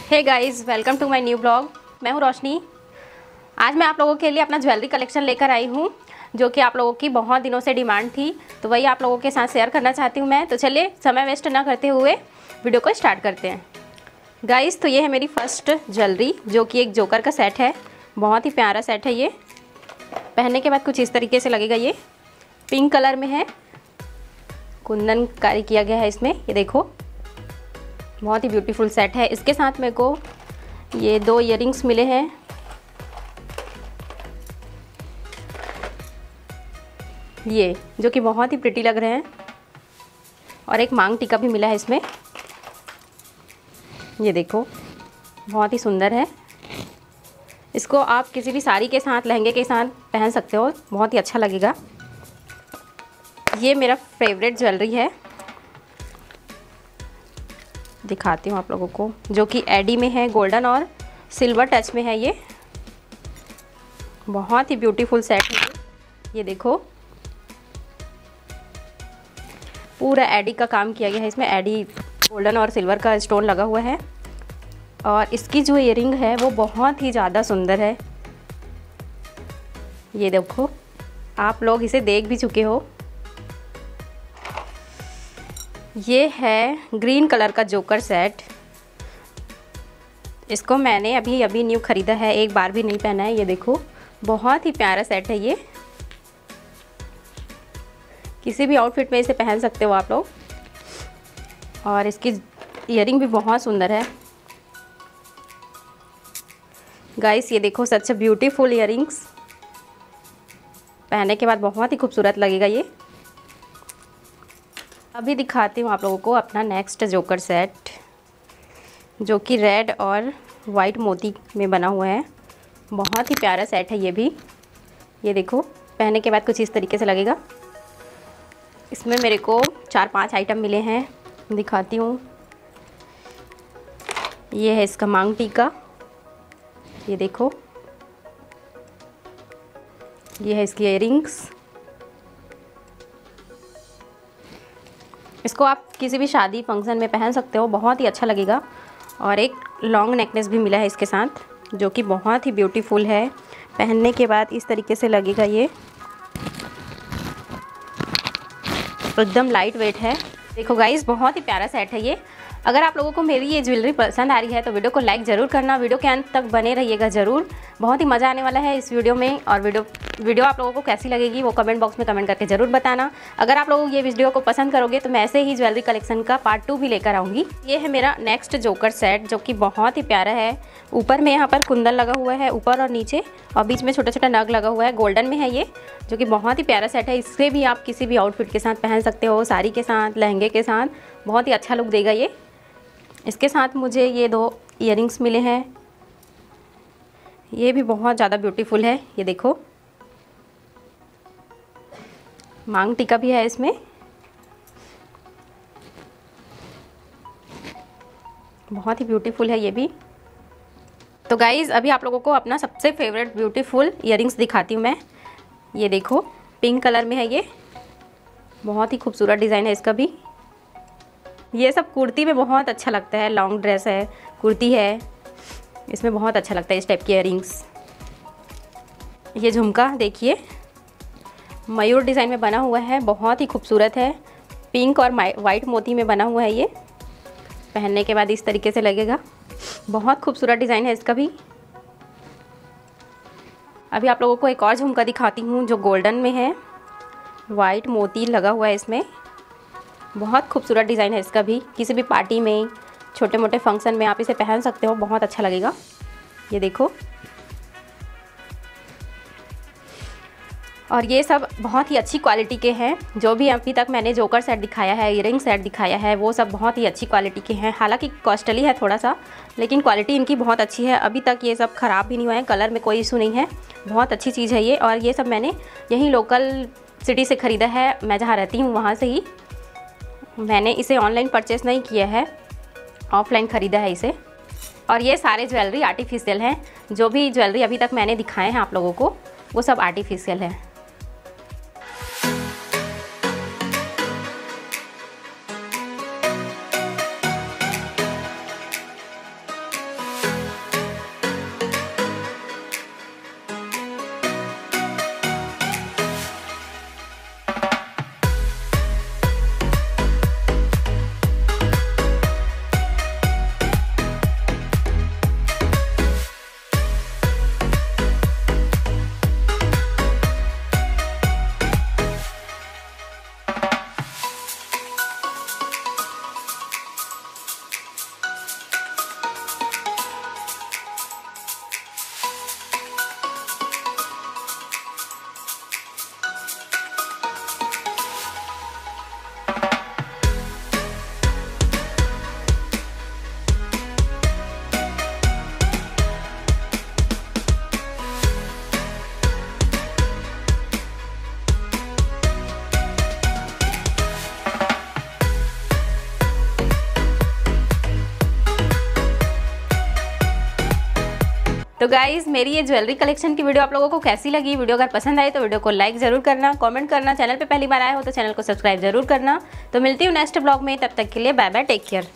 Hey guys, welcome to my new blog. मैं हूँ रोशनी। आज मैं आप लोगों के लिए अपना ज्वेलरी कलेक्शन लेकर आई हूँ, जो कि आप लोगों की बहुत दिनों से डिमांड थी, तो वही आप लोगों के साथ शेयर करना चाहती हूँ मैं। तो चलिए समय वेस्ट ना करते हुए वीडियो को स्टार्ट करते हैं। गाइस, तो ये है मेरी फर्स्ट ज्वेलरी, जो कि एक जोकर का सेट है। बहुत ही प्यारा सेट है ये। पहनने के बाद कुछ इस तरीके से लगेगा। ये पिंक कलर में है, कुंदन कारी किया गया है इसमें। ये देखो, बहुत ही ब्यूटीफुल सेट है। इसके साथ मेरे को ये 2 इयररिंग्स मिले हैं। ये जो कि बहुत ही प्रिटी लग रहे हैं, और एक मांग टीका भी मिला है इसमें। ये देखो, बहुत ही सुंदर है। इसको आप किसी भी साड़ी के साथ, लहंगे के साथ पहन सकते हो, बहुत ही अच्छा लगेगा। ये मेरा फेवरेट ज्वेलरी है, दिखाती हूँ आप लोगों को, जो कि एडी में है, गोल्डन और सिल्वर टच में है। ये बहुत ही ब्यूटीफुल सेट है। ये देखो, पूरा एडी का काम किया गया है इसमें। एडी गोल्डन और सिल्वर का स्टोन लगा हुआ है, और इसकी जो इयररिंग है वो बहुत ही ज़्यादा सुंदर है। ये देखो, आप लोग इसे देख भी चुके हो। ये है ग्रीन कलर का जोकर सेट। इसको मैंने अभी न्यू ख़रीदा है, एक बार भी नहीं पहना है। ये देखो, बहुत ही प्यारा सेट है ये। किसी भी आउटफिट में इसे पहन सकते हो आप लोग। और इसकी इयररिंग भी बहुत सुंदर है। गाइस, ये देखो, सच ब्यूटीफुल इयररिंग्स। पहनने के बाद बहुत ही खूबसूरत लगेगा ये। अभी दिखाती हूँ आप लोगों को अपना नेक्स्ट जोकर सेट, जो कि रेड और वाइट मोती में बना हुआ है। बहुत ही प्यारा सेट है ये भी। ये देखो, पहनने के बाद कुछ इस तरीके से लगेगा। इसमें मेरे को 4-5 आइटम मिले हैं, दिखाती हूँ। ये है इसका मांग टीका। ये देखो, ये है इसकी इयररिंग्स। इसको आप किसी भी शादी फंक्शन में पहन सकते हो, बहुत ही अच्छा लगेगा। और एक लॉन्ग नेकलेस भी मिला है इसके साथ, जो कि बहुत ही ब्यूटीफुल है। पहनने के बाद इस तरीके से लगेगा। ये एकदम लाइट वेट है। देखो गाइस, बहुत ही प्यारा सेट है ये। अगर आप लोगों को मेरी ये ज्वेलरी पसंद आ रही है तो वीडियो को लाइक ज़रूर करना। वीडियो के अंत तक बने रहिएगा ज़रूर, बहुत ही मज़ा आने वाला है इस वीडियो में। और वीडियो आप लोगों को कैसी लगेगी वो कमेंट बॉक्स में कमेंट करके ज़रूर बताना। अगर आप लोग ये वीडियो को पसंद करोगे तो मैं ऐसे ही ज्वेलरी कलेक्शन का पार्ट 2 भी लेकर आऊँगी। ये है मेरा नेक्स्ट जोकर सेट, जो कि बहुत ही प्यारा है। ऊपर में यहाँ पर कुंदन लगा हुआ है, ऊपर और नीचे, और बीच में छोटा छोटा नग लगा हुआ है। गोल्डन में है ये, जो कि बहुत ही प्यारा सेट है। इससे भी आप किसी भी आउटफिट के साथ पहन सकते हो, साड़ी के साथ, लहंगे के साथ, बहुत ही अच्छा लुक देगा ये। इसके साथ मुझे ये 2 इयररिंग्स मिले हैं। ये भी बहुत ज़्यादा ब्यूटीफुल है। ये देखो, मांग टीका भी है इसमें। बहुत ही ब्यूटीफुल है ये भी। तो गाइज़, अभी आप लोगों को अपना सबसे फेवरेट ब्यूटीफुल इयररिंग्स दिखाती हूँ मैं। ये देखो, पिंक कलर में है ये। बहुत ही खूबसूरत डिज़ाइन है इसका भी। ये सब कुर्ती में बहुत अच्छा लगता है। लॉन्ग ड्रेस है, कुर्ती है, इसमें बहुत अच्छा लगता है इस टाइप की इयररिंग्स। ये झुमका देखिए, मयूर डिज़ाइन में बना हुआ है, बहुत ही खूबसूरत है। पिंक और वाइट मोती में बना हुआ है ये। पहनने के बाद इस तरीके से लगेगा। बहुत खूबसूरत डिज़ाइन है इसका भी। अभी आप लोगों को एक और झुमका दिखाती हूँ, जो गोल्डन में है, वाइट मोती लगा हुआ है इसमें। बहुत खूबसूरत डिज़ाइन है इसका भी। किसी भी पार्टी में, छोटे मोटे फंक्शन में आप इसे पहन सकते हो, बहुत अच्छा लगेगा। ये देखो, और ये सब बहुत ही अच्छी क्वालिटी के हैं। जो भी अभी तक मैंने जोकर सेट दिखाया है, इयररिंग सेट दिखाया है, वो सब बहुत ही अच्छी क्वालिटी के हैं। हालांकि कॉस्टली है थोड़ा सा, लेकिन क्वालिटी इनकी बहुत अच्छी है। अभी तक ये सब ख़राब भी नहीं हुआ है, कलर में कोई इशू नहीं है। बहुत अच्छी चीज़ है ये। और ये सब मैंने यहीं लोकल सिटी से ख़रीदा है, मैं जहाँ रहती हूँ वहाँ से ही। मैंने इसे ऑनलाइन परचेस नहीं किया है, ऑफलाइन ख़रीदा है इसे। और ये सारे ज्वेलरी आर्टिफिशियल हैं। जो भी ज्वेलरी अभी तक मैंने दिखाए हैं आप लोगों को, वो सब आर्टिफिशियल है। तो गाइज मेरी ये ज्वेलरी कलेक्शन की वीडियो आप लोगों को कैसी लगी? वीडियो अगर पसंद आई तो वीडियो को लाइक जरूर करना, कमेंट करना, चैनल पे पहली बार आए हो तो चैनल को सब्सक्राइब जरूर करना। तो मिलती हूँ नेक्स्ट ब्लॉग में, तब तक के लिए बाय बाय, टेक केयर।